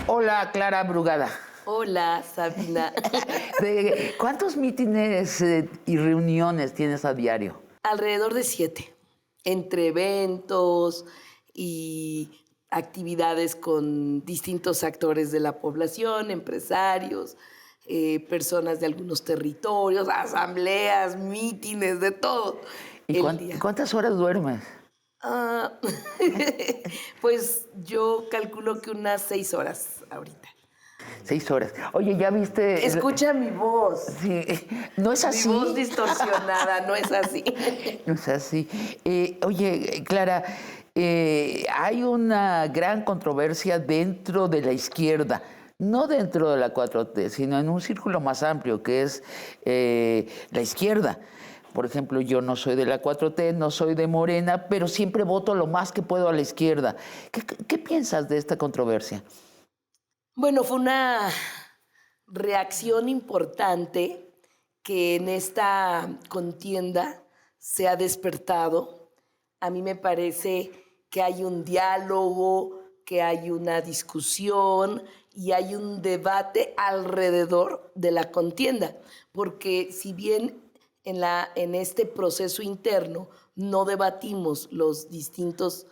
Hola, Clara Brugada. Hola, Sabina. ¿Cuántos mítines y reuniones tienes a diario? Alrededor de 7, entre eventos y actividades con distintos actores de la población, empresarios, personas de algunos territorios, asambleas, mítines, de todo ¿Y el día. cuántas horas duermes? Ah, pues yo calculo que unas 6 horas ahorita. 6 horas. Oye, ¿ya viste? Escucha mi voz. Sí, no es Mi voz así. distorsionada, no es así. No es así. Oye, Clara, hay una gran controversia dentro de la izquierda. No dentro de la 4T, sino en un círculo más amplio, que es la izquierda. Por ejemplo, yo no soy de la 4T, no soy de Morena, pero siempre voto lo más que puedo a la izquierda. ¿Qué piensas de esta controversia? Bueno, fue una reacción importante que en esta contienda se ha despertado. A mí me parece que hay un diálogo, que hay una discusión y hay un debate alrededor de la contienda, porque si bien en este proceso interno no debatimos los distintos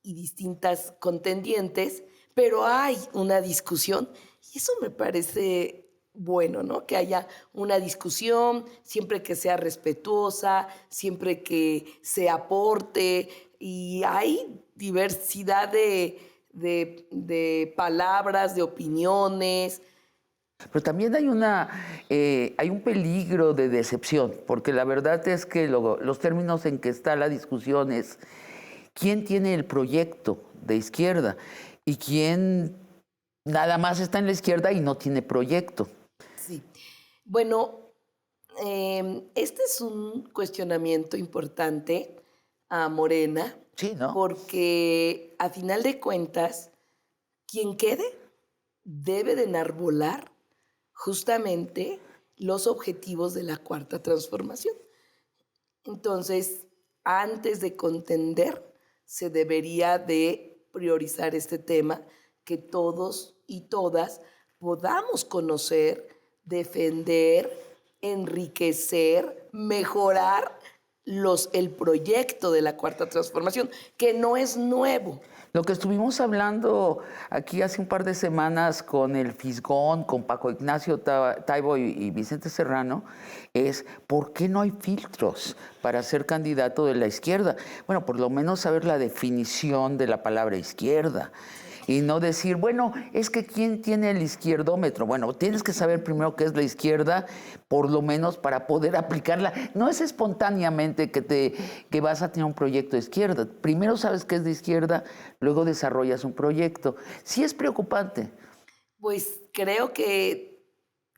y distintas contendientes, pero hay una discusión y eso me parece bueno, ¿no? Que haya una discusión, siempre que sea respetuosa, siempre que se aporte y hay diversidad de palabras, de opiniones. Pero también hay un peligro de decepción, porque la verdad es que los términos en que está la discusión es quién tiene el proyecto de izquierda y quién nada más está en la izquierda y no tiene proyecto. Sí. Bueno, este es un cuestionamiento importante a Morena, Sí, ¿no? porque a final de cuentas, quien quede debe de enarbolar justamente los objetivos de la cuarta transformación. Entonces, antes de contender, se debería de priorizar este tema, que todos y todas podamos conocer, defender, enriquecer, mejorar el proyecto de la cuarta transformación, que no es nuevo. Lo que estuvimos hablando aquí hace un par de semanas con el Fisgón, con Paco Ignacio Taibo y Vicente Serrano, es ¿por qué no hay filtros para ser candidato de la izquierda? Bueno, por lo menos saber la definición de la palabra izquierda. Y no decir, bueno, es que ¿quién tiene el izquierdómetro? Bueno, tienes que saber primero qué es la izquierda, por lo menos para poder aplicarla. No es espontáneamente que vas a tener un proyecto de izquierda. Primero sabes qué es de izquierda, luego desarrollas un proyecto. Sí es preocupante. Pues creo que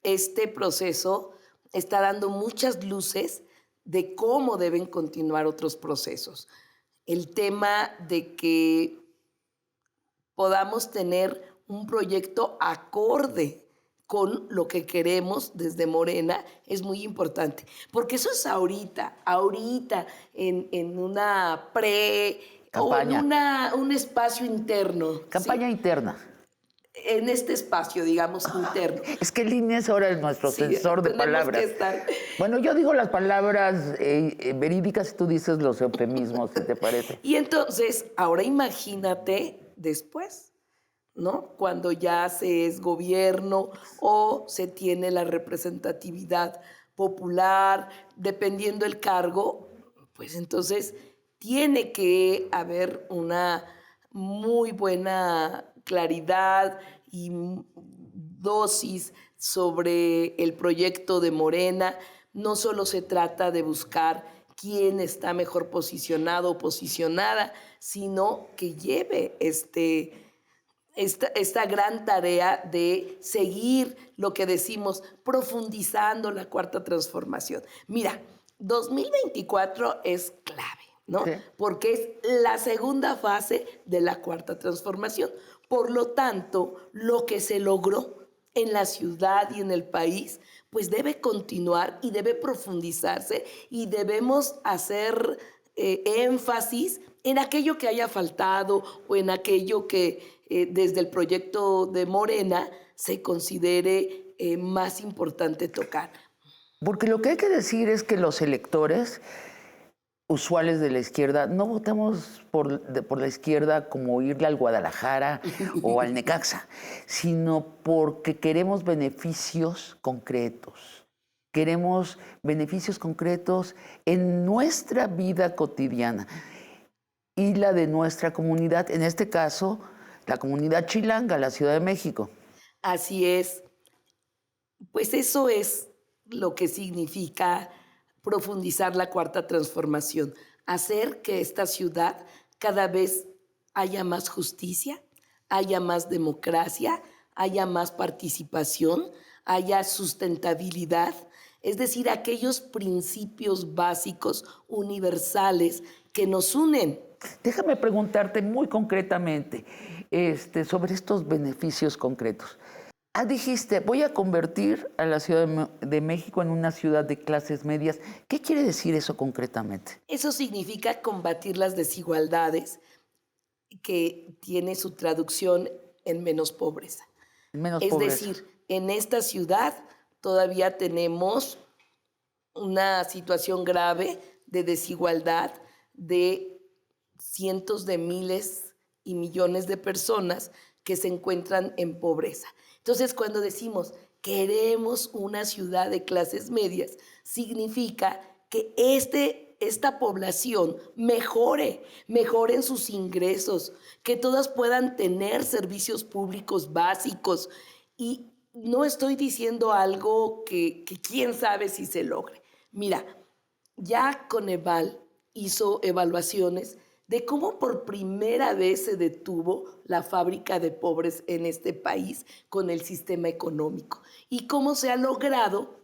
este proceso está dando muchas luces de cómo deben continuar otros procesos. El tema de que podamos tener un proyecto acorde con lo que queremos desde Morena es muy importante, porque eso es ahorita en una o en Campaña. un espacio interno, Campaña ¿sí? interna. En este espacio, digamos, interno. Es que línea es ahora nuestro Sí, sensor de tenemos que palabras. estar. Bueno, yo digo las palabras verídicas y tú dices los eufemismos, si te parece. Y entonces, ahora imagínate después, ¿no? Cuando ya se es gobierno o se tiene la representatividad popular, dependiendo el cargo, pues entonces tiene que haber una muy buena claridad y dosis sobre el proyecto de Morena. No solo se trata de buscar quién está mejor posicionado o posicionada, sino que lleve esta gran tarea de seguir lo que decimos, profundizando la cuarta transformación. Mira, 2024 es clave, ¿no? Sí. Porque es la segunda fase de la cuarta transformación. Por lo tanto, lo que se logró en la ciudad y en el país, pues debe continuar y debe profundizarse y debemos hacer énfasis en aquello que haya faltado o en aquello que desde el proyecto de Morena se considere más importante tocar. Porque lo que hay que decir es que los electores usuales de la izquierda no votamos por la izquierda como irle al Guadalajara o al Necaxa, sino porque queremos beneficios concretos. Queremos beneficios concretos en nuestra vida cotidiana y la de nuestra comunidad, en este caso, la comunidad chilanga, la Ciudad de México. Así es. Pues eso es lo que significa profundizar la cuarta transformación, hacer que esta ciudad cada vez haya más justicia, haya más democracia, haya más participación, haya sustentabilidad, es decir, aquellos principios básicos universales que nos unen. Déjame preguntarte muy concretamente sobre estos beneficios concretos. Dijiste, voy a convertir a la Ciudad de México en una ciudad de clases medias. ¿Qué quiere decir eso concretamente? Eso significa combatir las desigualdades, que tiene su traducción en menos pobreza. Menos es pobreza. decir, en esta ciudad todavía tenemos una situación grave de desigualdad de cientos de miles y millones de personas que se encuentran en pobreza. Entonces, cuando decimos queremos una ciudad de clases medias, significa que esta población mejore en sus ingresos, que todas puedan tener servicios públicos básicos. Y no estoy diciendo algo que quién sabe si se logre. Mira, ya Coneval hizo evaluaciones de cómo por primera vez se detuvo la fábrica de pobres en este país con el sistema económico y cómo se ha logrado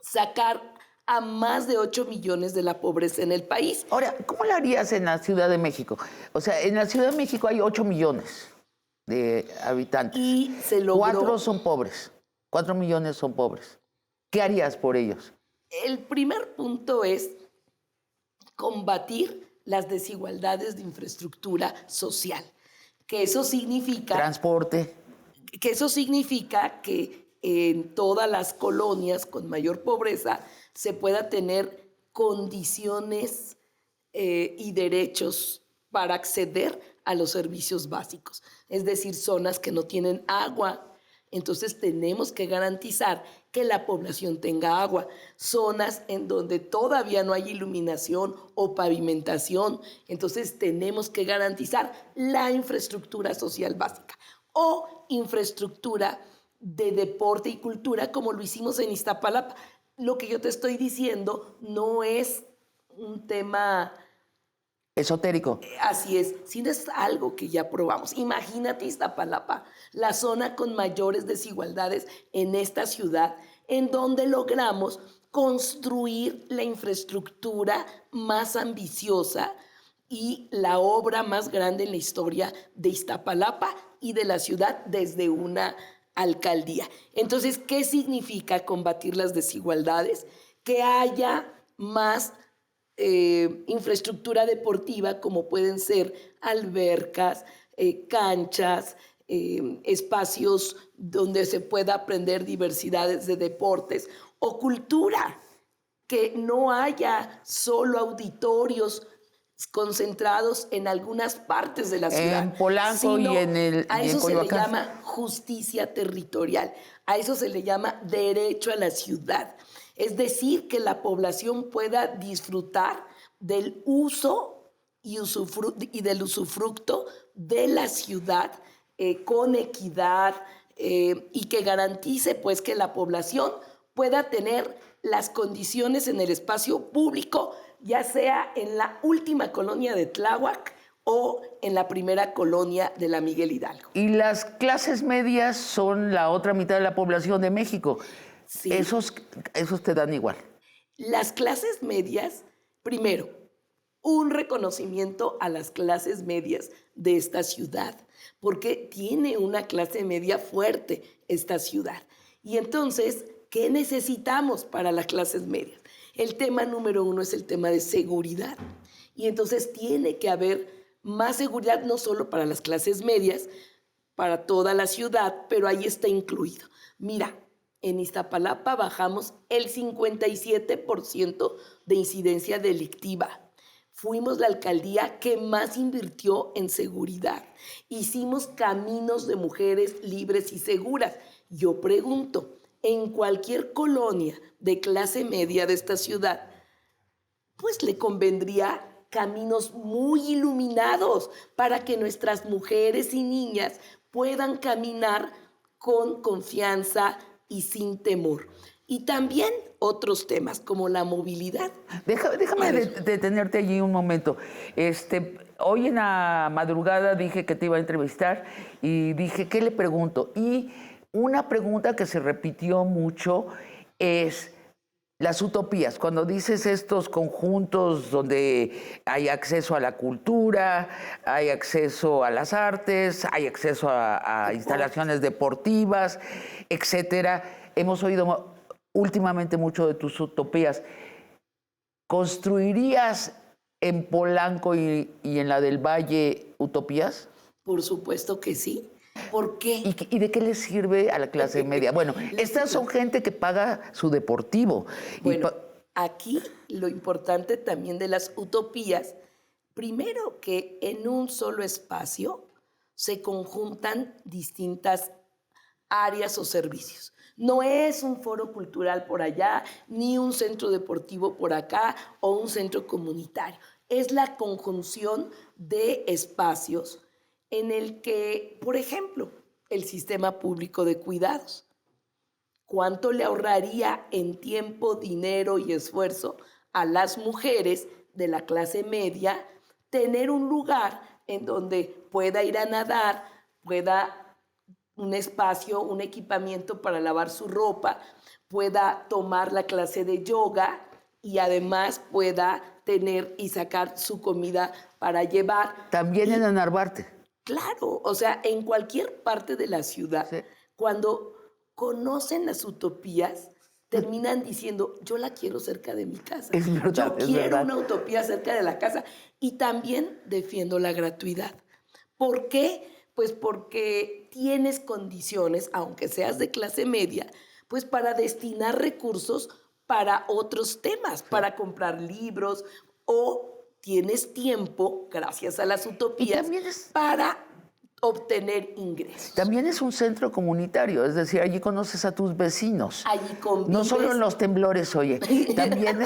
sacar a más de 8 millones de la pobreza en el país. Ahora, ¿cómo lo harías en la Ciudad de México? O sea, en la Ciudad de México hay 8 millones de habitantes. Y se logró. 4 son pobres, 4 millones son pobres. ¿Qué harías por ellos? El primer punto es combatir las desigualdades de infraestructura social, que eso significa... Transporte. Que eso significa que en todas las colonias con mayor pobreza se pueda tener condiciones y derechos para acceder a los servicios básicos, es decir, zonas que no tienen agua. Entonces tenemos que garantizar que la población tenga agua. Zonas en donde todavía no hay iluminación o pavimentación, entonces tenemos que garantizar la infraestructura social básica o infraestructura de deporte y cultura como lo hicimos en Iztapalapa. Lo que yo te estoy diciendo no es un tema... Esotérico. Así es, sino es algo que ya probamos. Imagínate Iztapalapa, la zona con mayores desigualdades en esta ciudad, en donde logramos construir la infraestructura más ambiciosa y la obra más grande en la historia de Iztapalapa y de la ciudad desde una alcaldía. Entonces, ¿qué significa combatir las desigualdades? Que haya más infraestructura deportiva, como pueden ser albercas, canchas, espacios donde se pueda aprender diversidades de deportes o cultura, que no haya solo auditorios concentrados en algunas partes de la ciudad. En Polanco y en a eso se le Coyoacán. llama justicia territorial, a eso se le llama derecho a la ciudad. Es decir, que la población pueda disfrutar del uso y del usufructo de la ciudad con equidad y que garantice pues que la población pueda tener las condiciones en el espacio público, ya sea en la última colonia de Tláhuac o en la primera colonia de la Miguel Hidalgo. Y las clases medias son la otra mitad de la población de México. Sí. Esos te dan igual. Las clases medias, primero, un reconocimiento a las clases medias de esta ciudad, porque tiene una clase media fuerte esta ciudad. Y entonces, ¿qué necesitamos para las clases medias? El tema número uno es el tema de seguridad. Y entonces tiene que haber más seguridad, no solo para las clases medias, para toda la ciudad, pero ahí está incluido. Mira, en Iztapalapa bajamos el 57% de incidencia delictiva. Fuimos la alcaldía que más invirtió en seguridad. Hicimos caminos de mujeres libres y seguras. Yo pregunto, en cualquier colonia de clase media de esta ciudad, pues le convendría caminos muy iluminados para que nuestras mujeres y niñas puedan caminar con confianza y sin temor. Y también otros temas como la movilidad. Déjame detenerte allí un momento. Hoy en la madrugada dije que te iba a entrevistar y dije, ¿qué le pregunto? Y una pregunta que se repitió mucho es las utopías. Cuando dices estos conjuntos donde hay acceso a la cultura, hay acceso a las artes, hay acceso a instalaciones deportivas, etcétera. Hemos oído últimamente mucho de tus utopías. ¿Construirías en Polanco y en la del Valle utopías? Por supuesto que sí. ¿Por qué? ¿Y de qué les sirve a la clase media? Bueno, estas son gente que paga su deportivo. Bueno, aquí lo importante también de las utopías, primero que en un solo espacio se conjuntan distintas áreas o servicios. No es un foro cultural por allá, ni un centro deportivo por acá o un centro comunitario. Es la conjunción de espacios en el que, por ejemplo, el sistema público de cuidados, ¿cuánto le ahorraría en tiempo, dinero y esfuerzo a las mujeres de la clase media tener un lugar en donde pueda ir a nadar, pueda un espacio, un equipamiento para lavar su ropa, pueda tomar la clase de yoga y además pueda tener y sacar su comida para llevar? También en Narvarte. Claro, o sea, en cualquier parte de la ciudad, sí, cuando conocen las utopías, terminan diciendo, yo la quiero cerca de mi casa. Es verdad, yo quiero una utopía cerca de la casa. Y también defiendo la gratuidad. ¿Por qué? Pues porque tienes condiciones, aunque seas de clase media, pues para destinar recursos para otros temas, para comprar libros o tienes tiempo, gracias a las utopías, para obtener ingresos. También es un centro comunitario, es decir, allí conoces a tus vecinos. Allí convives. No solo en los temblores, oye, también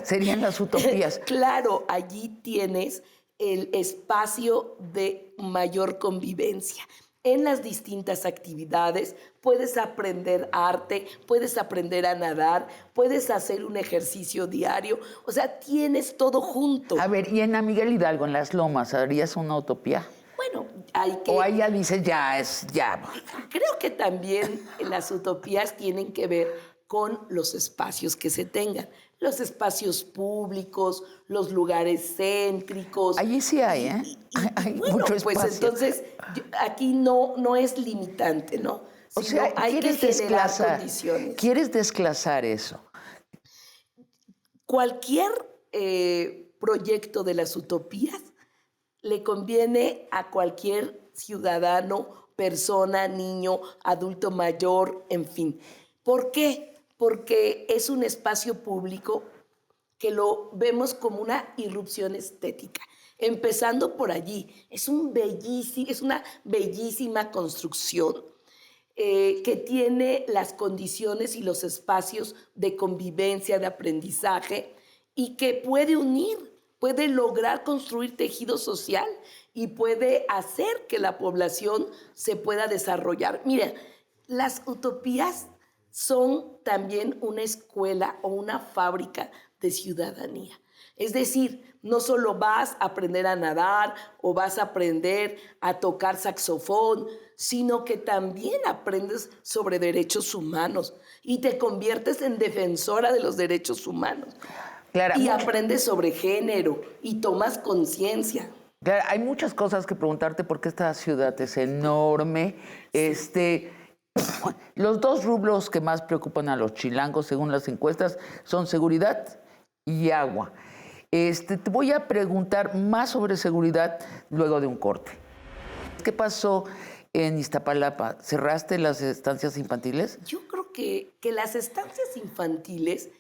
serían las utopías. Claro, allí tienes el espacio de mayor convivencia. En las distintas actividades puedes aprender arte, puedes aprender a nadar, puedes hacer un ejercicio diario. O sea, tienes todo junto. A ver, y en San Miguel Hidalgo, en Las Lomas, ¿harías una utopía? Bueno, hay que... O ahí ya dices, ya. Creo que también las utopías tienen que ver con los espacios que se tengan. Los espacios públicos, los lugares céntricos. Allí sí hay, ¿eh? Hay bueno, mucho espacio. Pues entonces aquí no es limitante, ¿no? O sea, hay que generar condiciones. ¿Quieres desclasar eso? Cualquier proyecto de las utopías le conviene a cualquier ciudadano, persona, niño, adulto mayor, en fin. ¿Por qué? Porque es un espacio público que lo vemos como una irrupción estética. Empezando por allí, es una bellísima construcción que tiene las condiciones y los espacios de convivencia, de aprendizaje y que puede unir, puede lograr construir tejido social y puede hacer que la población se pueda desarrollar. Mira, las utopías son también una escuela o una fábrica de ciudadanía. Es decir, no solo vas a aprender a nadar o vas a aprender a tocar saxofón, sino que también aprendes sobre derechos humanos y te conviertes en defensora de los derechos humanos. Claro, y aprendes sobre género y tomas conciencia. Claro, hay muchas cosas que preguntarte porque esta ciudad es enorme. Sí. Los dos rubros que más preocupan a los chilangos, según las encuestas, son seguridad y agua. Te voy a preguntar más sobre seguridad luego de un corte. ¿Qué pasó en Iztapalapa? ¿Cerraste las estancias infantiles? Yo creo que las estancias infantiles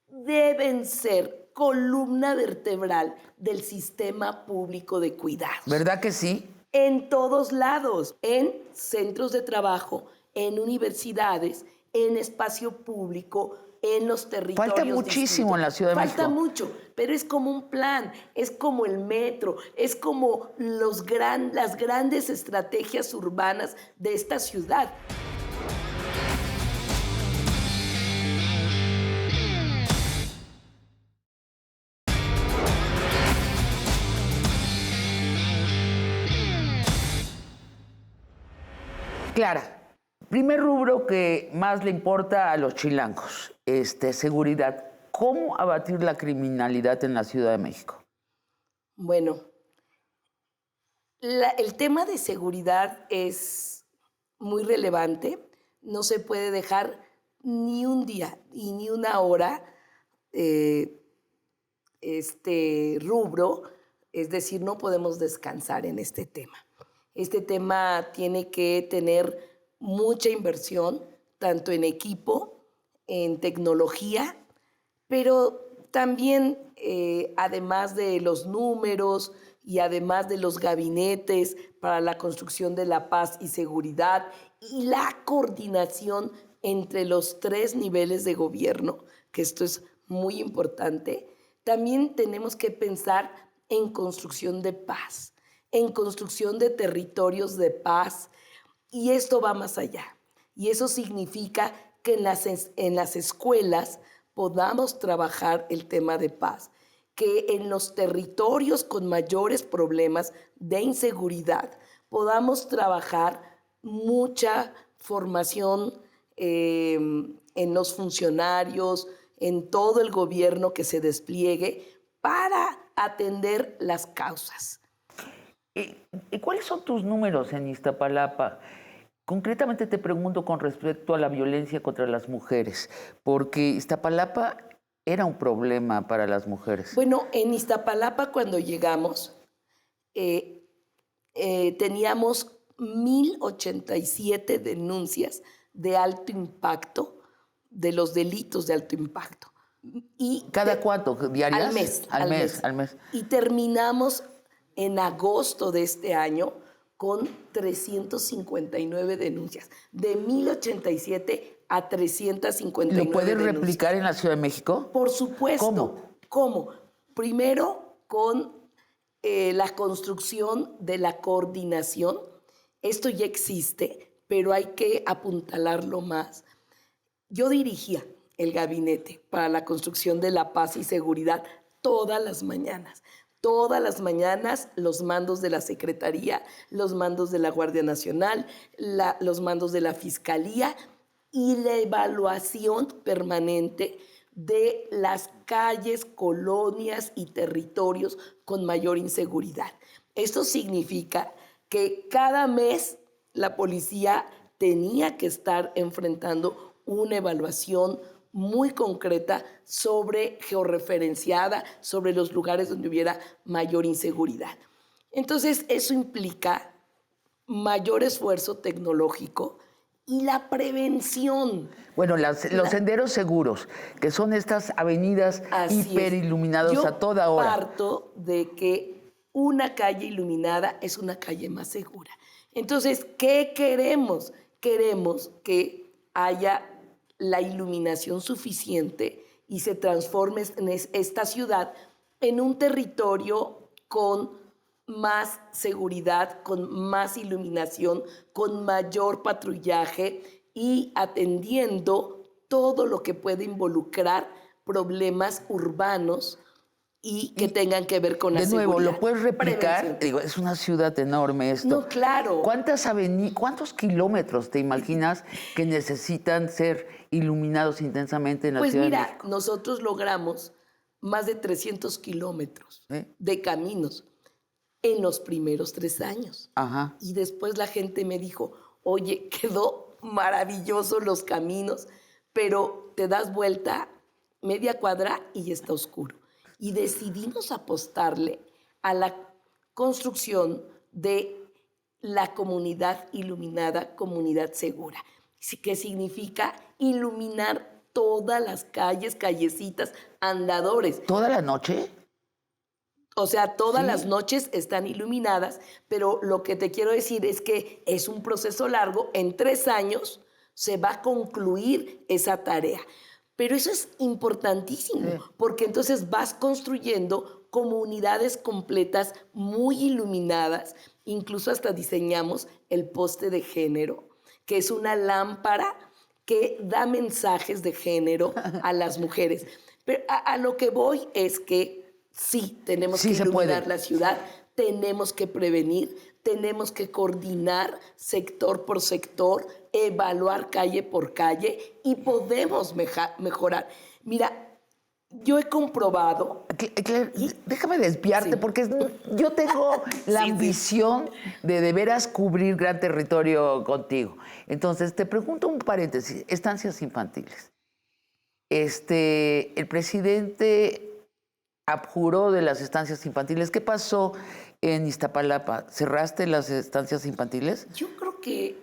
deben ser columna vertebral del sistema público de cuidados. ¿Verdad que sí? En todos lados, en centros de trabajo, en universidades, en espacio público, en los territorios. Falta muchísimo distintos. en la Ciudad de México. Falta mucho, pero es como un plan, es como el metro, es como las grandes estrategias urbanas de esta ciudad. Clara, primer rubro que más le importa a los chilangos, seguridad. ¿Cómo abatir la criminalidad en la Ciudad de México? Bueno, el tema de seguridad es muy relevante. No se puede dejar ni un día y ni una hora este rubro, es decir, no podemos descansar en este tema. Este tema tiene que tener mucha inversión, tanto en equipo, en tecnología, pero también, además de los números y además de los gabinetes para la construcción de la paz y seguridad y la coordinación entre los 3 niveles de gobierno, que esto es muy importante, también tenemos que pensar en construcción de paz, en construcción de territorios de paz, y esto va más allá. Y eso significa que en las escuelas podamos trabajar el tema de paz, que en los territorios con mayores problemas de inseguridad podamos trabajar mucha formación en los funcionarios, en todo el gobierno que se despliegue para atender las causas. ¿Y cuáles son tus números en Iztapalapa? Concretamente te pregunto con respecto a la violencia contra las mujeres, porque Iztapalapa era un problema para las mujeres. Bueno, en Iztapalapa cuando llegamos teníamos 1,087 denuncias de alto impacto, de los delitos de alto impacto. Y ¿Cada cuánto? ¿Diarias? Al mes. Al mes. Y terminamos en agosto de este año con 359 denuncias, de 1,087 a 359 ¿Lo puedes denuncias. replicar en la Ciudad de México? Por supuesto. ¿Cómo? Primero, con la construcción de la coordinación. Esto ya existe, pero hay que apuntalarlo más. Yo dirigía el gabinete para la construcción de la paz y seguridad todas las mañanas. Todas las mañanas los mandos de la Secretaría, los mandos de la Guardia Nacional, los mandos de la Fiscalía y la evaluación permanente de las calles, colonias y territorios con mayor inseguridad. Esto significa que cada mes la policía tenía que estar enfrentando una evaluación muy concreta georreferenciada sobre los lugares donde hubiera mayor inseguridad. Entonces, eso implica mayor esfuerzo tecnológico y la prevención. Bueno, los senderos seguros, que son estas avenidas hiperiluminadas a toda hora. Yo parto de que una calle iluminada es una calle más segura. Entonces, ¿qué queremos? Queremos que haya la iluminación suficiente y se transforme esta ciudad en un territorio con más seguridad, con más iluminación, con mayor patrullaje y atendiendo todo lo que puede involucrar problemas urbanos y que tengan que ver con la seguridad. De nuevo, ¿lo puedes replicar? Prevención. Digo, es una ciudad enorme esto. No, claro. ¿Cuántos kilómetros te imaginas que necesitan ser iluminados intensamente en la Ciudad de México? Pues mira, nosotros logramos más de 300 kilómetros de caminos en los primeros 3 años. Ajá. Y después la gente me dijo, oye, quedó maravilloso los caminos, pero te das vuelta media cuadra y ya está oscuro. y decidimos apostarle a la construcción de la comunidad iluminada, comunidad segura, que significa iluminar todas las calles, callecitas, andadores. ¿Toda la noche? O sea, todas Sí. las noches están iluminadas, pero lo que te quiero decir es que es un proceso largo. En 3 años se va a concluir esa tarea. Pero eso es importantísimo, porque entonces vas construyendo comunidades completas muy iluminadas. Incluso hasta diseñamos el poste de género, que es una lámpara que da mensajes de género a las mujeres. Pero a lo que voy es que sí, tenemos Sí que se iluminar puede. la ciudad, tenemos que prevenir, tenemos que coordinar sector por sector, evaluar calle por calle y podemos mejorar. Mira, yo he comprobado... Claire, déjame desviarte Sí. porque yo tengo la Sí, sí. ambición de veras cubrir gran territorio contigo. Entonces, te pregunto un paréntesis, estancias infantiles. El presidente abjuró de las estancias infantiles. ¿Qué pasó en Iztapalapa? ¿Cerraste las estancias infantiles? Yo creo que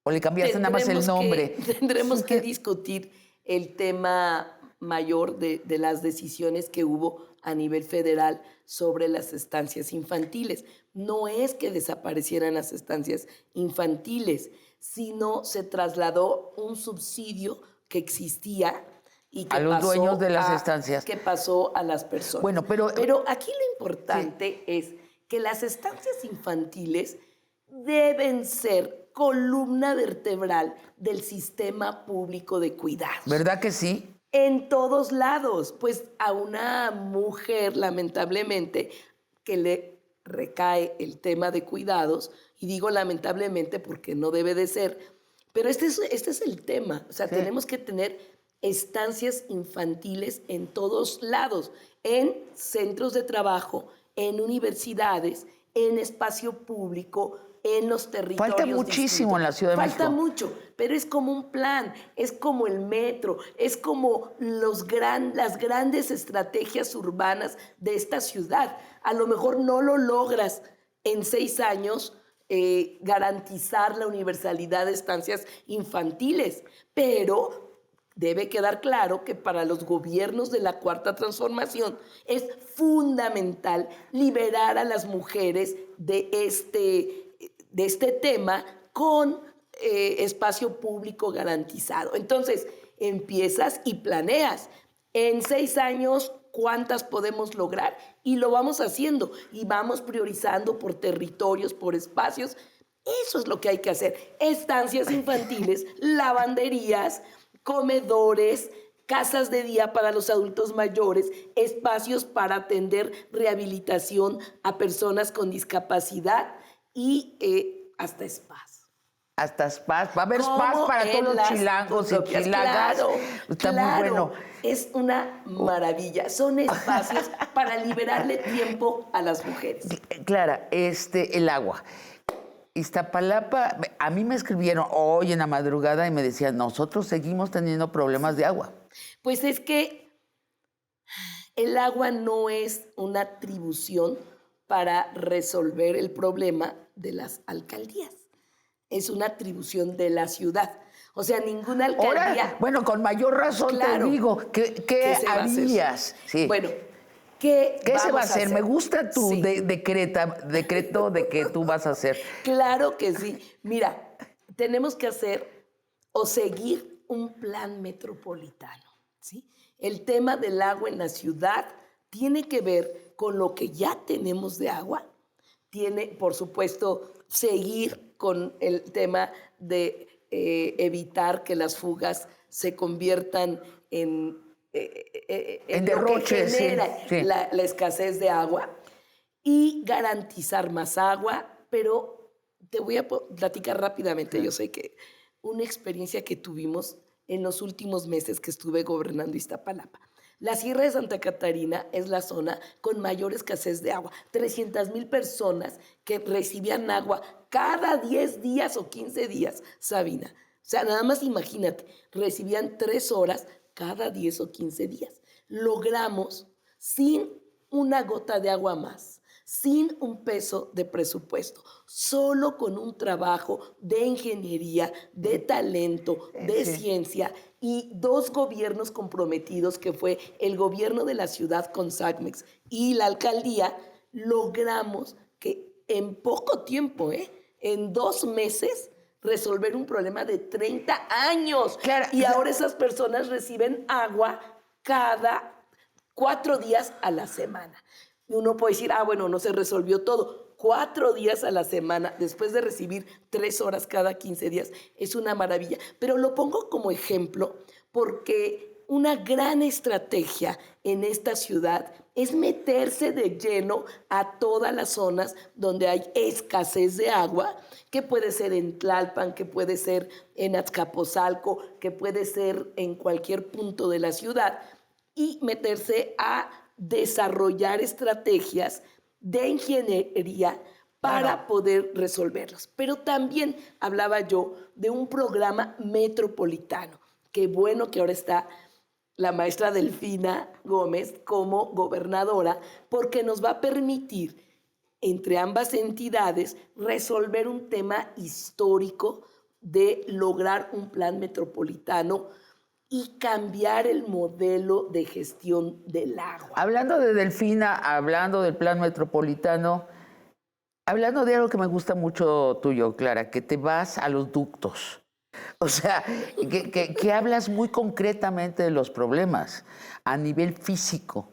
¿O le cambiaste nada más el nombre? tendremos que discutir el tema mayor de las decisiones que hubo a nivel federal sobre las estancias infantiles. No es que desaparecieran las estancias infantiles, sino se trasladó un subsidio que existía y que A los dueños de las estancias. que pasó a las personas. Bueno, pero aquí lo importante es que las estancias infantiles deben ser columna vertebral del sistema público de cuidados. ¿Verdad que sí? En todos lados, pues a una mujer, lamentablemente, que le recae el tema de cuidados, y digo lamentablemente porque no debe de ser, pero este es el tema. O sea, Sí. tenemos que tener estancias infantiles en todos lados, en centros de trabajo, en universidades, en espacio público, en los territorios. Falta muchísimo distintos. en la Ciudad de Falta México. mucho, pero es como un plan, es como el metro, es como las grandes estrategias urbanas de esta ciudad. A lo mejor no lo logras en 6 años garantizar la universalidad de estancias infantiles, pero debe quedar claro que para los gobiernos de la Cuarta Transformación es fundamental liberar a las mujeres de este tema con espacio público garantizado. Entonces, empiezas y planeas. En 6 años, ¿cuántas podemos lograr? Y lo vamos haciendo y vamos priorizando por territorios, por espacios. Eso es lo que hay que hacer. Estancias infantiles, lavanderías, comedores, casas de día para los adultos mayores, espacios para atender rehabilitación a personas con discapacidad y hasta spas. Hasta spas. Va a haber Como spas para en todos los las chilangos y utopias. chilangas. Claro, Está claro. muy bueno. Es una maravilla. Son espacios para liberarle tiempo a las mujeres. Clara, el agua. Iztapalapa, a mí me escribieron hoy en la madrugada y me decían, nosotros seguimos teniendo problemas de agua. Pues es que el agua no es una atribución para resolver el problema de las alcaldías. Es una atribución de la ciudad. O sea, ninguna alcaldía... Ahora, bueno, con mayor razón Claro. te digo, ¿qué se va a hacer? harías? Sí. Bueno, ¿qué se va a vamos hacer? Me gusta tu Sí. decreto de que tú vas a hacer. Claro que sí. Mira, tenemos que hacer o seguir un plan metropolitano, ¿sí? El tema del agua en la ciudad tiene que ver con lo que ya tenemos de agua. Tiene, por supuesto, seguir con el tema de evitar que las fugas se conviertan en derroches, lo que genera sí. la escasez de agua y garantizar más agua, pero te voy a platicar rápidamente. Yo sé que una experiencia que tuvimos en los últimos meses que estuve gobernando Iztapalapa. La Sierra de Santa Catarina es la zona con mayor escasez de agua. 300,000 personas que recibían agua cada 10 días o 15 días, Sabina. O sea, nada más imagínate, recibían 3 horas cada 10 o 15 días. Logramos sin una gota de agua más, sin un peso de presupuesto, solo con un trabajo de ingeniería, de talento, de Sí. ciencia y 2 gobiernos comprometidos, que fue el gobierno de la ciudad con SACMEX y la alcaldía, logramos que en poco tiempo, en 2 meses, resolver un problema de 30 años. Claro. Y ahora esas personas reciben agua cada 4 días a la semana. Uno puede decir, bueno, no se resolvió todo. 4 días a la semana, después de recibir 3 horas cada 15 días, es una maravilla. Pero lo pongo como ejemplo porque una gran estrategia en esta ciudad es meterse de lleno a todas las zonas donde hay escasez de agua, que puede ser en Tlalpan, que puede ser en Azcapotzalco, que puede ser en cualquier punto de la ciudad, y meterse a desarrollar estrategias de ingeniería para poder resolverlos. Pero también hablaba yo de un programa metropolitano. Qué bueno que ahora está la maestra Delfina Gómez como gobernadora, porque nos va a permitir, entre ambas entidades, resolver un tema histórico de lograr un plan metropolitano y cambiar el modelo de gestión del agua. Hablando de Delfina, hablando del plan metropolitano, hablando de algo que me gusta mucho tuyo, Clara, que te vas a los ductos. O sea, que hablas muy concretamente de los problemas a nivel físico,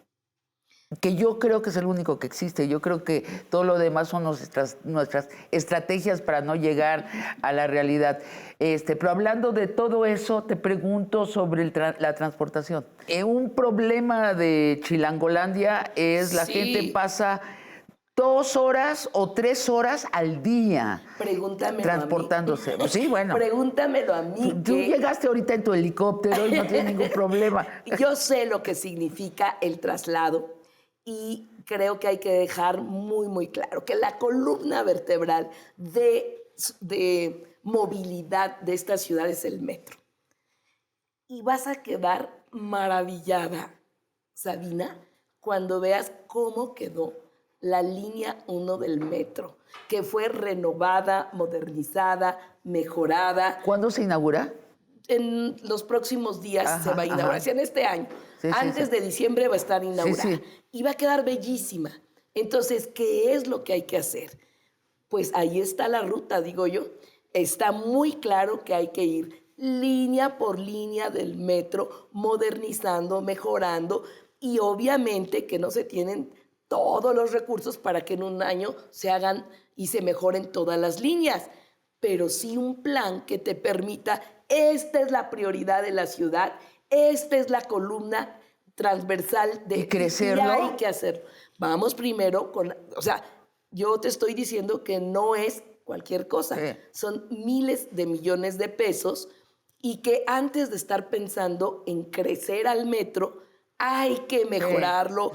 que yo creo que es el único que existe. Yo creo que todo lo demás son nuestras estrategias para no llegar a la realidad. Pero hablando de todo eso, te pregunto sobre la transportación. Un problema de Chilangolandia es la gente pasa 2 horas o 3 horas al día transportándose. A mí. Sí, bueno. Pregúntamelo a mí. Tú llegaste ahorita en tu helicóptero y no tienes ningún problema. Yo sé lo que significa el traslado y creo que hay que dejar muy, muy claro que la columna vertebral de movilidad de esta ciudad es el metro. Y vas a quedar maravillada, Sabina, cuando veas cómo quedó la línea 1 del metro, que fue renovada, modernizada, mejorada. ¿Cuándo se inaugura? En los próximos días se va a inaugurar, en este año. Antes de diciembre va a estar inaugurada. Y va a quedar bellísima. Entonces, ¿qué es lo que hay que hacer? Pues ahí está la ruta, digo yo. Está muy claro que hay que ir línea por línea del metro, modernizando, mejorando, y obviamente que no se tienen todos los recursos para que en un año se hagan y se mejoren todas las líneas, pero sí un plan que te permita, esta es la prioridad de la ciudad, esta es la columna transversal de crecerlo. Y hay que hacerlo. Vamos primero yo te estoy diciendo que no es cualquier cosa, son miles de millones de pesos, y que antes de estar pensando en crecer al metro, hay que mejorarlo,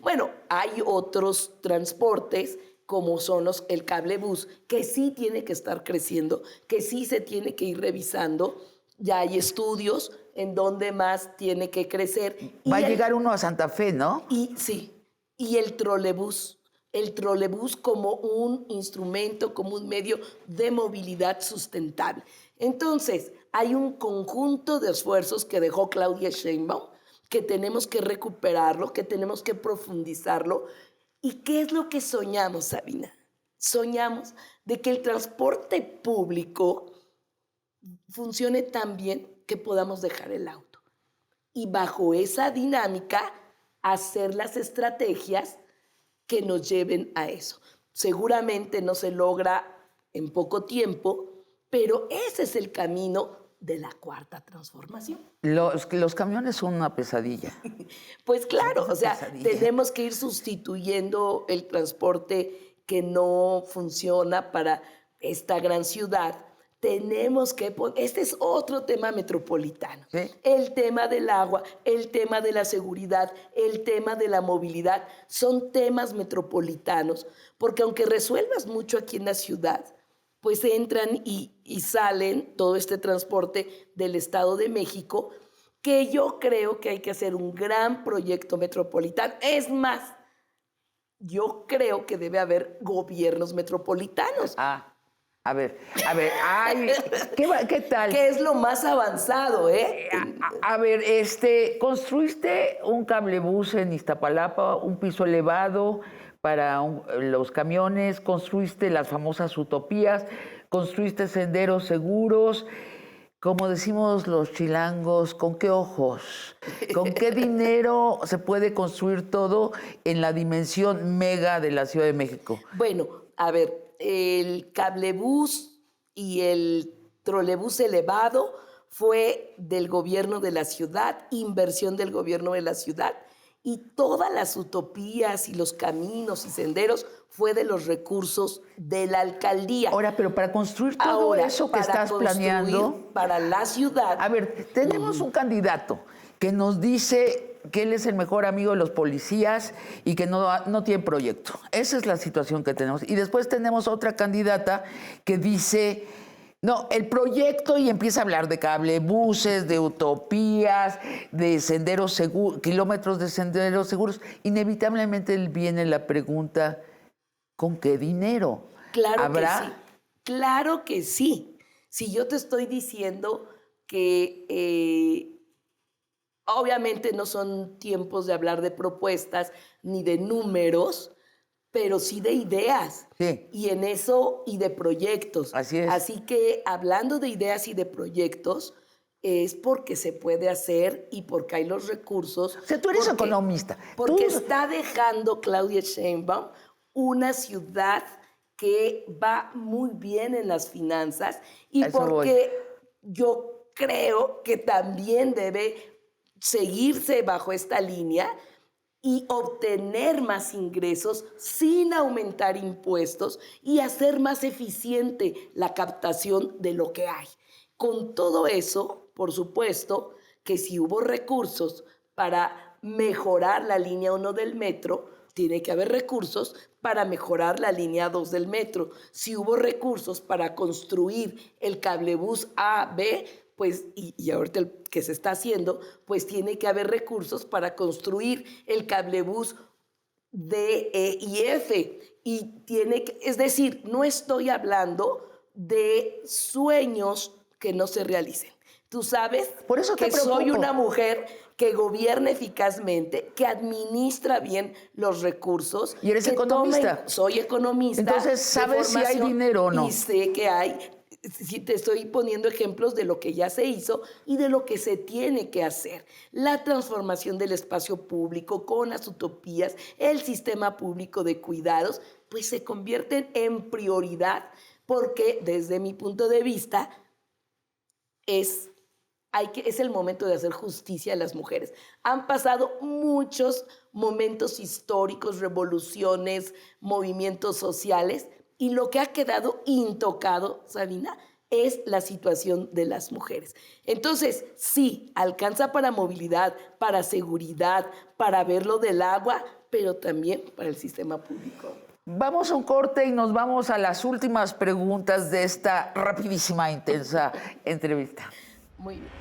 Bueno, hay otros transportes como son el cablebús, que sí tiene que estar creciendo, que sí se tiene que ir revisando. Ya hay estudios en donde más tiene que crecer. Va a llegar uno a Santa Fe, ¿no? Y el trolebús como un instrumento, como un medio de movilidad sustentable. Entonces, hay un conjunto de esfuerzos que dejó Claudia Sheinbaum, que tenemos que recuperarlo, que tenemos que profundizarlo. ¿Y qué es lo que soñamos, Sabina? Soñamos de que el transporte público funcione tan bien que podamos dejar el auto. Y bajo esa dinámica, hacer las estrategias que nos lleven a eso. Seguramente no se logra en poco tiempo, pero ese es el camino de la cuarta transformación. Los camiones son una pesadilla. Pues claro, tenemos que ir sustituyendo el transporte que no funciona para esta gran ciudad. Tenemos que este es otro tema metropolitano. El tema del agua, el tema de la seguridad, el tema de la movilidad, son temas metropolitanos, porque aunque resuelvas mucho aquí en la ciudad, pues entran y salen todo este transporte del Estado de México, que yo creo que hay que hacer un gran proyecto metropolitano. Es más, yo creo que debe haber gobiernos metropolitanos. A ver, ay, ¿qué tal? Que es lo más avanzado, ¿eh? A ver, construiste un cablebús en Iztapalapa, un piso elevado para los camiones, construiste las famosas utopías, construiste senderos seguros. Como decimos los chilangos, ¿con qué ojos? ¿Con qué dinero se puede construir todo en la dimensión mega de la Ciudad de México? Bueno, a ver, el cablebús y el trolebús elevado fue del gobierno de la ciudad, inversión del gobierno de la ciudad, y todas las utopías y los caminos y senderos fue de los recursos de la alcaldía. Ahora, pero para construir todo eso que estás planeando... Para la ciudad... A ver, tenemos un candidato que nos dice que él es el mejor amigo de los policías y que no tiene proyecto. Esa es la situación que tenemos. Y después tenemos otra candidata que dice... No, el proyecto, y empieza a hablar de cablebuses, de utopías, de senderos seguros, kilómetros de senderos seguros. Inevitablemente viene la pregunta, ¿con qué dinero? Claro ¿Habrá? que sí. Claro que sí. Si yo te estoy diciendo que obviamente no son tiempos de hablar de propuestas ni de números, pero sí de ideas. Sí. Y en eso, y de proyectos. Así es. Así que hablando de ideas y de proyectos, es porque se puede hacer y porque hay los recursos. O sea, tú eres economista. Porque está dejando Claudia Sheinbaum una ciudad que va muy bien en las finanzas y porque yo creo que también debe seguirse bajo esta línea y obtener más ingresos sin aumentar impuestos y hacer más eficiente la captación de lo que hay. Con todo eso, por supuesto, que si hubo recursos para mejorar la línea 1 del metro, tiene que haber recursos para mejorar la línea 2 del metro. Si hubo recursos para construir el cablebús A, B, pues, y ahorita el que se está haciendo, pues tiene que haber recursos para construir el cablebús D, E y F. Y es decir, no estoy hablando de sueños que no se realicen. Tú sabes Por eso que soy una mujer que gobierna eficazmente, que administra bien los recursos. ¿Y eres economista? Soy economista. Entonces, ¿sabes si hay dinero o no? Y sé que hay. Si te estoy poniendo ejemplos de lo que ya se hizo y de lo que se tiene que hacer. La transformación del espacio público con las utopías, el sistema público de cuidados, pues se convierten en prioridad porque desde mi punto de vista es el momento de hacer justicia a las mujeres. Han pasado muchos momentos históricos, revoluciones, movimientos sociales, y lo que ha quedado intocado, Sabina, es la situación de las mujeres. Entonces, sí, alcanza para movilidad, para seguridad, para ver lo del agua, pero también para el sistema público. Vamos a un corte y nos vamos a las últimas preguntas de esta rapidísima, intensa entrevista. Muy bien.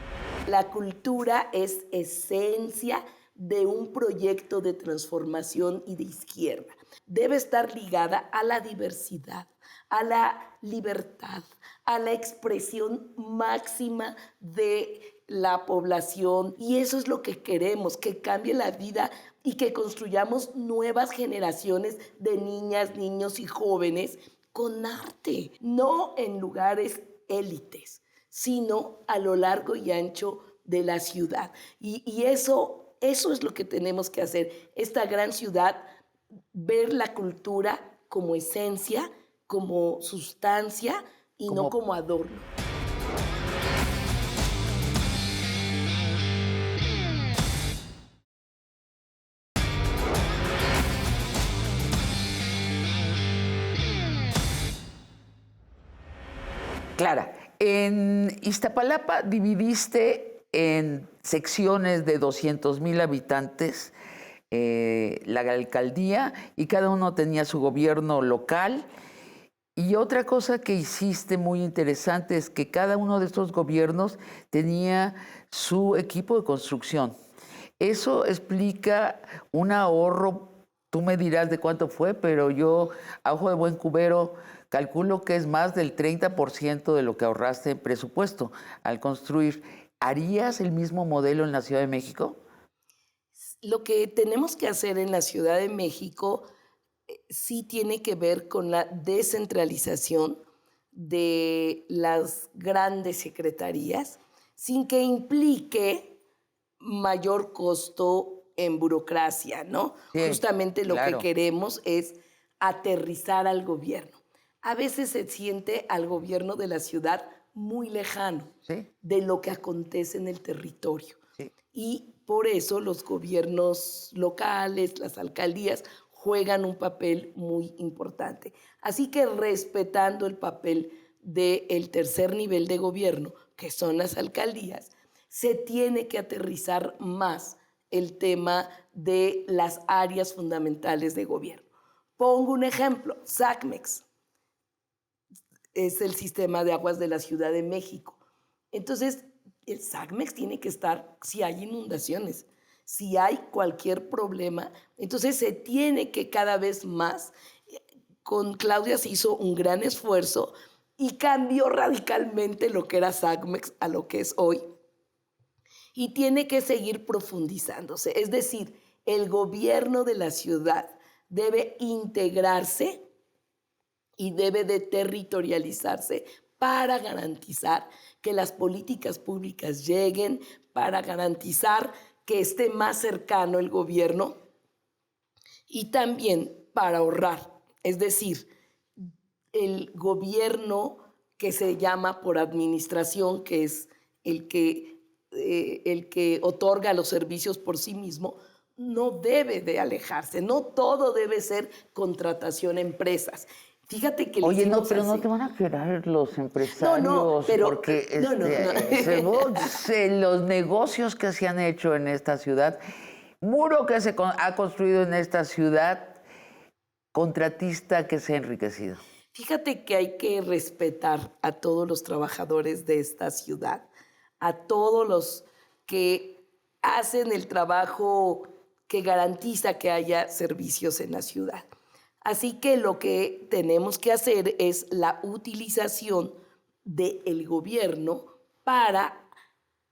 La cultura es esencia de un proyecto de transformación y de izquierda. Debe estar ligada a la diversidad, a la libertad, a la expresión máxima de la población. Y eso es lo que queremos, que cambie la vida y que construyamos nuevas generaciones de niñas, niños y jóvenes con arte, no en lugares élites, sino a lo largo y ancho de la ciudad. Y eso es lo que tenemos que hacer. Esta gran ciudad, ver la cultura como esencia, como sustancia y no como adorno. Clara, en Iztapalapa dividiste en secciones de 200,000 habitantes la alcaldía y cada uno tenía su gobierno local Y otra cosa que hiciste muy interesante es que cada uno de estos gobiernos tenía su equipo de construcción. Eso explica un ahorro, tú me dirás de cuánto fue, pero yo, a ojo de buen cubero, calculo que es más del 30% de lo que ahorraste en presupuesto al construir. ¿Harías el mismo modelo en la Ciudad de México? Lo que tenemos que hacer en la Ciudad de México sí tiene que ver con la descentralización de las grandes secretarías, sin que implique mayor costo en burocracia, ¿no? Sí, Justamente lo que claro. queremos es aterrizar al gobierno. A veces se siente al gobierno de la ciudad muy lejano Sí, de lo que acontece en el territorio. sí. Y por eso los gobiernos locales, las alcaldías, juegan un papel muy importante. Así que respetando el papel del tercer nivel de gobierno, que son las alcaldías, se tiene que aterrizar más el tema de las áreas fundamentales de gobierno. Pongo un ejemplo, SACMEX es el sistema de aguas de la Ciudad de México. Entonces, el SACMEX tiene que estar si hay inundaciones, si hay cualquier problema. Entonces, se tiene que cada vez más. Con Claudia se hizo un gran esfuerzo y cambió radicalmente lo que era SACMEX a lo que es hoy. Y tiene que seguir profundizándose. Es decir, el gobierno de la ciudad debe integrarse y debe de territorializarse para garantizar que las políticas públicas lleguen, para garantizar que esté más cercano el gobierno y también para ahorrar. Es decir, el gobierno que se llama por administración, que es el que otorga los servicios por sí mismo, no debe de alejarse, no todo debe ser contratación a empresas. Fíjate que le Oye, no, hicimos pero no así. te van a quedar los No, no, empresarios, pero porque no, no, no. los negocios que se han hecho en esta ciudad, muro que ha construido en esta ciudad, contratista que se ha enriquecido. Fíjate que hay que respetar a todos los trabajadores de esta ciudad, a todos los que hacen el trabajo que garantiza que haya servicios en la ciudad. Así que lo que tenemos que hacer es la utilización del gobierno para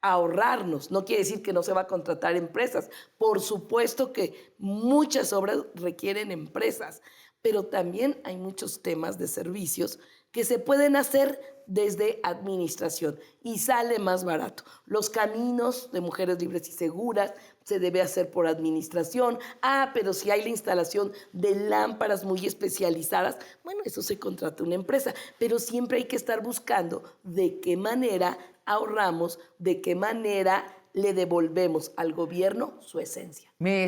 ahorrarnos. No quiere decir que no se va a contratar empresas. Por supuesto que muchas obras requieren empresas, pero también hay muchos temas de servicios que se pueden hacer desde administración y sale más barato. Los caminos de mujeres libres y seguras se debe hacer por administración. Pero si hay la instalación de lámparas muy especializadas, bueno, eso se contrata una empresa, pero siempre hay que estar buscando de qué manera ahorramos, de qué manera le devolvemos al gobierno su esencia. Me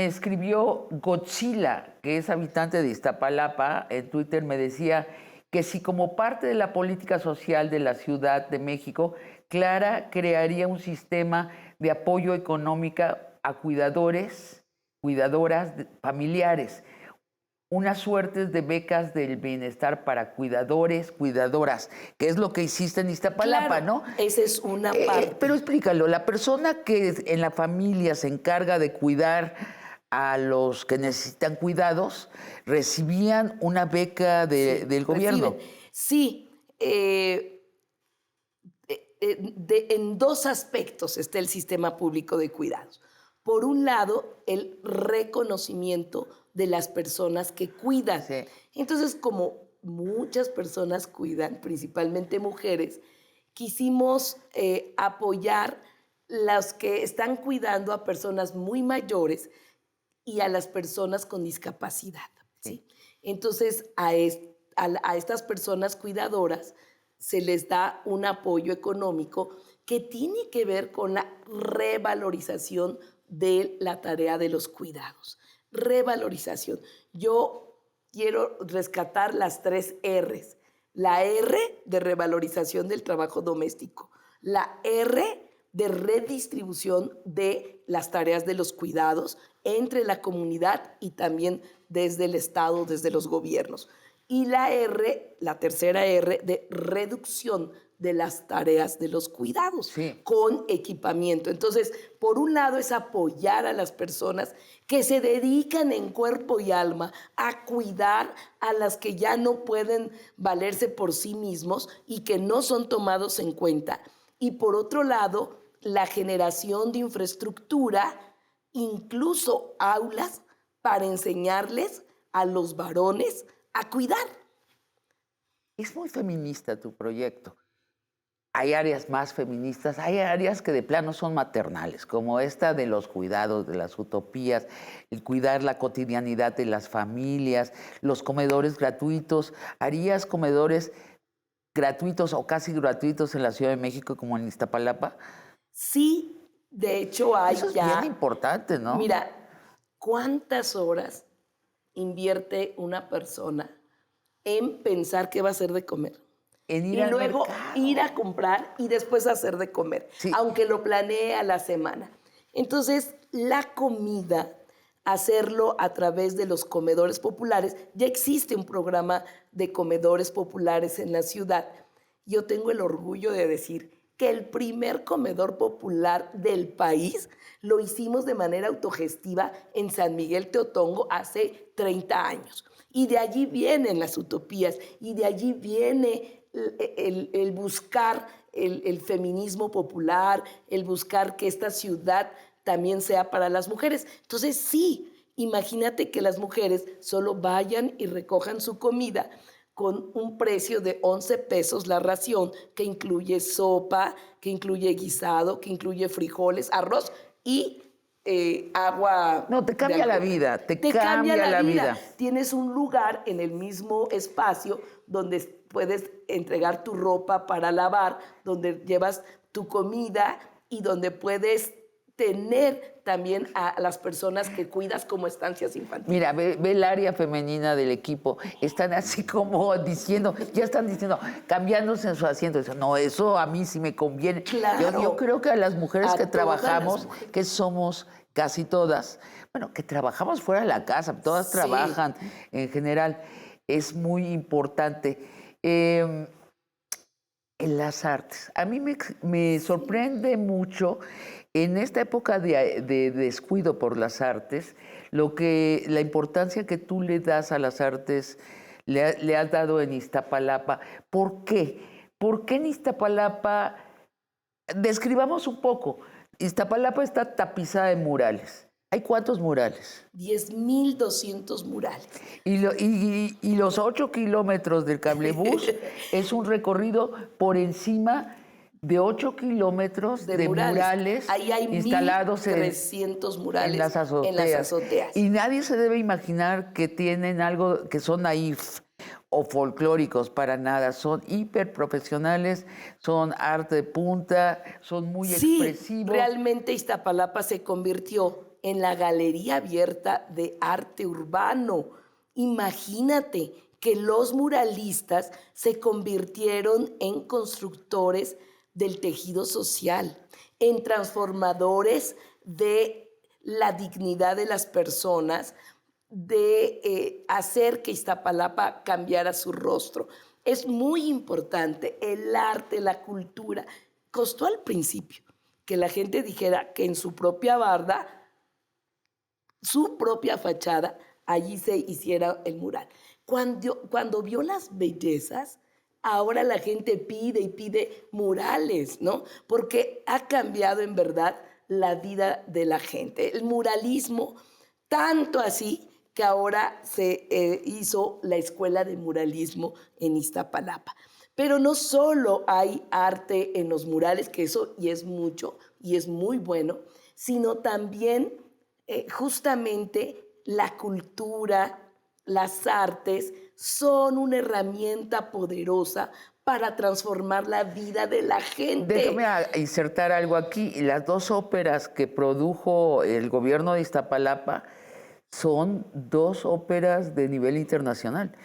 escribió Godzilla, que es habitante de Iztapalapa, en Twitter me decía que si como parte de la política social de la Ciudad de México, Clara crearía un sistema de apoyo económico a cuidadores, cuidadoras familiares, unas suertes de becas del bienestar para cuidadores, cuidadoras, que es lo que hiciste en Iztapalapa, Claro, ¿no? esa es una parte. Pero explícalo, la persona que en la familia se encarga de cuidar a los que necesitan cuidados, recibían una beca Sí, del gobierno. reciben. Sí, en dos aspectos está el sistema público de cuidados. Por un lado, el reconocimiento de las personas que cuidan. Sí. Entonces, como muchas personas cuidan, principalmente mujeres, quisimos apoyar las que están cuidando a personas muy mayores y a las personas con discapacidad. ¿Sí? Entonces, a estas personas cuidadoras se les da un apoyo económico que tiene que ver con la revalorización de la tarea de los cuidados. Revalorización. Yo quiero rescatar las 3 R's. La R de revalorización del trabajo doméstico. La R de redistribución de las tareas de los cuidados entre la comunidad y también desde el Estado, desde los gobiernos. Y la R, la tercera R, de reducción de las tareas de los cuidados Sí. con equipamiento. Entonces, por un lado es apoyar a las personas que se dedican en cuerpo y alma a cuidar a las que ya no pueden valerse por sí mismos y que no son tomados en cuenta. Y por otro lado, la generación de infraestructura, incluso aulas para enseñarles a los varones a cuidar. Es muy feminista tu proyecto. Hay áreas más feministas, hay áreas que de plano son maternales, como esta de los cuidados, de las utopías, el cuidar la cotidianidad de las familias, los comedores gratuitos. ¿Harías comedores gratuitos o casi gratuitos en la Ciudad de México como en Iztapalapa? Sí, de hecho hay Eso es ya. bien importante, ¿no? Mira, ¿cuántas horas invierte una persona en pensar qué va a hacer de comer? En ir Y al luego mercado. ir a comprar y después hacer de comer, Sí. aunque lo planee a la semana. Entonces, la comida, hacerlo a través de los comedores populares, ya existe un programa de comedores populares en la ciudad. Yo tengo el orgullo de decir que el primer comedor popular del país lo hicimos de manera autogestiva en San Miguel Teotongo hace 30 años. Y de allí vienen las utopías, y de allí viene el buscar el feminismo popular, el buscar que esta ciudad también sea para las mujeres. Entonces, sí, imagínate que las mujeres solo vayan y recojan su comida con un precio de 11 pesos la ración, que incluye sopa, que incluye guisado, que incluye frijoles, arroz y agua. No, te cambia la vida, te Cambia cambia la la vida. vida. Tienes un lugar en el mismo espacio donde puedes entregar tu ropa para lavar, donde llevas tu comida y donde puedes tener también a las personas que cuidas como estancias infantiles. Mira, ve el área femenina del equipo. Están así como diciendo, ya están diciendo, cambiándose en su asiento. Dicen, no, eso a mí sí me conviene. Claro. Yo creo que a las mujeres A que todas las trabajamos, mujeres. que somos casi todas, bueno, que trabajamos fuera de la casa, todas Sí. trabajan en general, es muy importante. En las artes. A mí me sorprende mucho en esta época de descuido por las artes, la importancia que tú le das a las artes, le has dado en Iztapalapa. ¿Por qué? ¿Por qué en Iztapalapa? Describamos un poco. Iztapalapa está tapizada de murales. ¿Hay cuántos murales? 10,200 murales. Y los 8 kilómetros del cablebús es un recorrido por encima de 8 kilómetros de murales Ahí hay instalados 1,300 murales en las azoteas. Y nadie se debe imaginar que tienen algo, que son naif o folclóricos, para nada. Son hiperprofesionales, son arte de punta, son muy expresivos. Realmente Iztapalapa se convirtió en la galería abierta de arte urbano. Imagínate que los muralistas se convirtieron en constructores del tejido social, en transformadores de la dignidad de las personas, de hacer que Iztapalapa cambiara su rostro. Es muy importante el arte, la cultura. Costó al principio que la gente dijera que en su propia barda, su propia fachada, allí se hiciera el mural. Cuando vio las bellezas, ahora la gente pide y pide murales, ¿no? Porque ha cambiado en verdad la vida de la gente. El muralismo, tanto así que ahora se hizo la Escuela de Muralismo en Iztapalapa. Pero no solo hay arte en los murales, que eso y es mucho y es muy bueno, sino también justamente la cultura, las artes son una herramienta poderosa para transformar la vida de la gente. Déjame insertar algo aquí. Las dos óperas que produjo el gobierno de Iztapalapa son dos óperas de nivel internacional.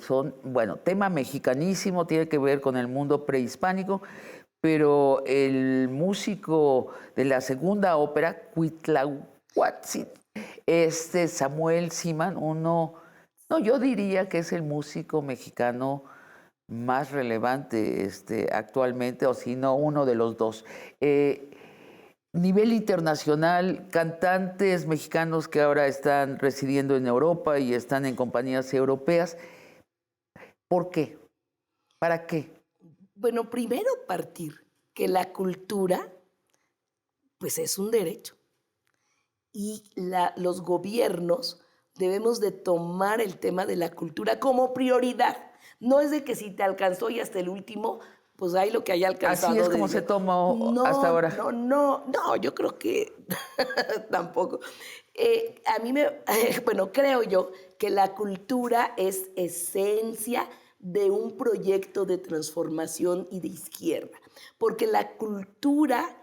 Son, bueno, tema mexicanísimo, tiene que ver con el mundo prehispánico, pero el músico de la segunda ópera, Cuitlahuatzin, Samuel Siman, uno No, yo diría que es el músico mexicano más relevante actualmente, o si no, uno de los dos. Nivel internacional, cantantes mexicanos que ahora están residiendo en Europa y están en compañías europeas. ¿Por qué? ¿Para qué? Bueno, primero partir que la cultura, pues es un derecho. Y los gobiernos debemos de tomar el tema de la cultura como prioridad. No es de que si te alcanzó y hasta el último, pues hay lo que haya alcanzado. Así es como se tomó hasta ahora. No, yo creo que tampoco. A mí bueno, creo yo que la cultura es esencia de un proyecto de transformación y de izquierda, porque la cultura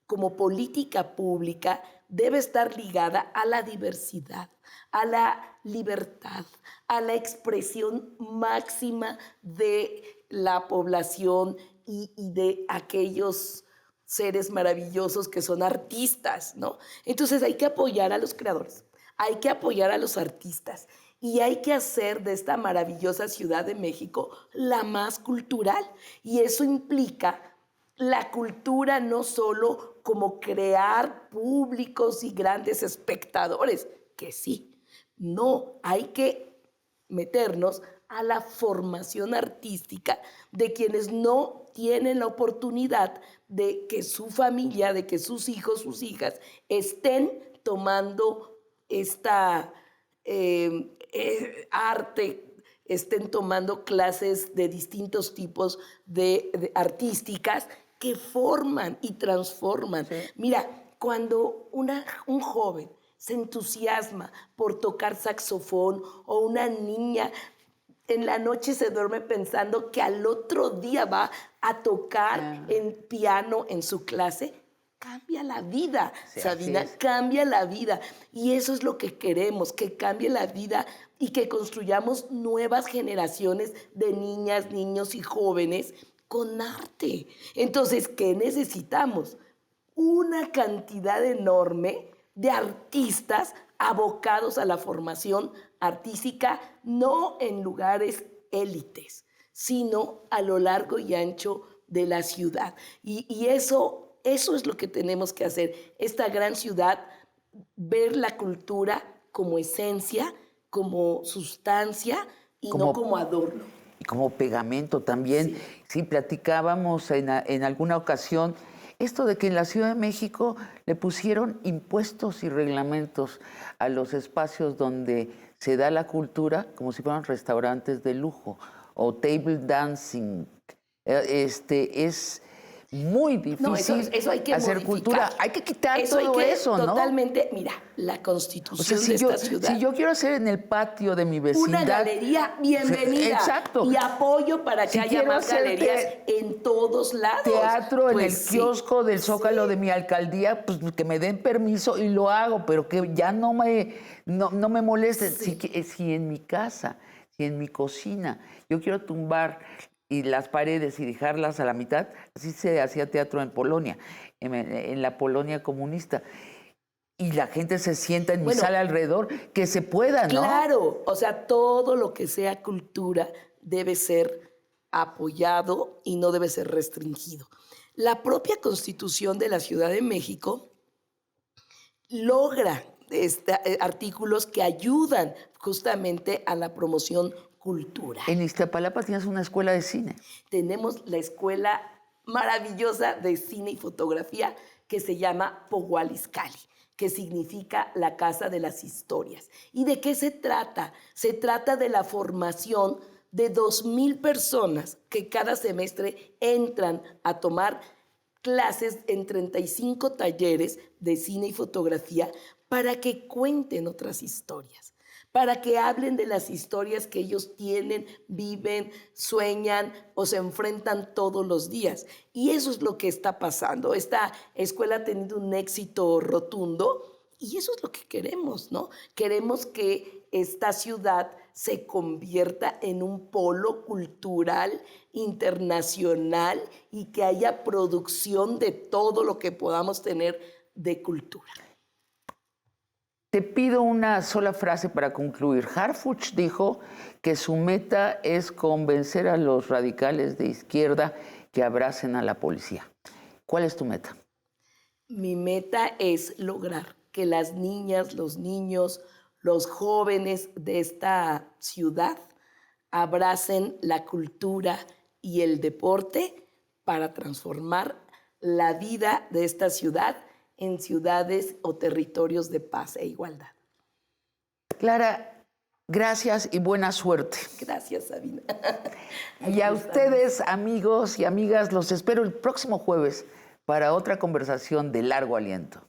como política pública debe estar ligada a la diversidad, a la libertad, a la expresión máxima de la población y de aquellos seres maravillosos que son artistas, ¿no? Entonces hay que apoyar a los creadores, hay que apoyar a los artistas y hay que hacer de esta maravillosa Ciudad de México la más cultural. Y eso implica la cultura no solo como crear públicos y grandes espectadores, que sí, no, hay que meternos a la formación artística de quienes no tienen la oportunidad de que su familia, de que sus hijos, sus hijas estén tomando esta arte, estén tomando clases de distintos tipos de artísticas que forman y transforman. Sí. Mira, cuando un joven se entusiasma por tocar saxofón o una niña en la noche se duerme pensando que al otro día va a tocar en piano en su clase, cambia la vida, sí, Sabina, cambia la vida. Y eso es lo que queremos, que cambie la vida y que construyamos nuevas generaciones de niñas, niños y jóvenes con arte. Entonces, ¿qué necesitamos? Una cantidad enorme de artistas abocados a la formación artística, no en lugares élites, sino a lo largo y ancho de la ciudad. Y eso es lo que tenemos que hacer. Esta gran ciudad, ver la cultura como esencia, como sustancia y no como adorno. Y como pegamento también. Sí, platicábamos en alguna ocasión esto de que en la Ciudad de México le pusieron impuestos y reglamentos a los espacios donde se da la cultura como si fueran restaurantes de lujo o table dancing. Es muy difícil eso hay que hacer modificar. Cultura. Hay que quitar todo eso, ¿no? Totalmente. Mira, la Constitución de esta ciudad. Si yo quiero hacer en el patio de mi vecindad... Una galería, bienvenida. Exacto. Y apoyo para que haya más galerías en todos lados. Teatro pues en el kiosco del Zócalo de mi alcaldía, pues que me den permiso y lo hago, pero que ya no me moleste. Si en mi casa, si en mi cocina, yo quiero tumbar y las paredes y dejarlas a la mitad, así se hacía teatro en Polonia, en la Polonia comunista. Y la gente se sienta en mi sala alrededor, que se pueda, ¿no? Claro, o sea, todo lo que sea cultura debe ser apoyado y no debe ser restringido. La propia Constitución de la Ciudad de México logra artículos que ayudan justamente a la promoción cultural. En Iztapalapa tienes una escuela de cine. Tenemos la escuela maravillosa de cine y fotografía que se llama Pogualizcali, que significa la casa de las historias. ¿Y de qué se trata? Se trata de la formación de 2,000 personas que cada semestre entran a tomar clases en 35 talleres de cine y fotografía para que cuenten otras historias, para que hablen de las historias que ellos tienen, viven, sueñan o se enfrentan todos los días. Y eso es lo que está pasando. Esta escuela ha tenido un éxito rotundo y eso es lo que queremos, ¿no? Queremos que esta ciudad se convierta en un polo cultural internacional y que haya producción de todo lo que podamos tener de cultura. Te pido una sola frase para concluir. Harfuch dijo que su meta es convencer a los radicales de izquierda que abracen a la policía. ¿Cuál es tu meta? Mi meta es lograr que las niñas, los niños, los jóvenes de esta ciudad abracen la cultura y el deporte para transformar la vida de esta ciudad en ciudades o territorios de paz e igualdad. Clara, gracias y buena suerte. Gracias, Sabina. Y a ustedes, amigos y amigas, los espero el próximo jueves para otra conversación de largo aliento.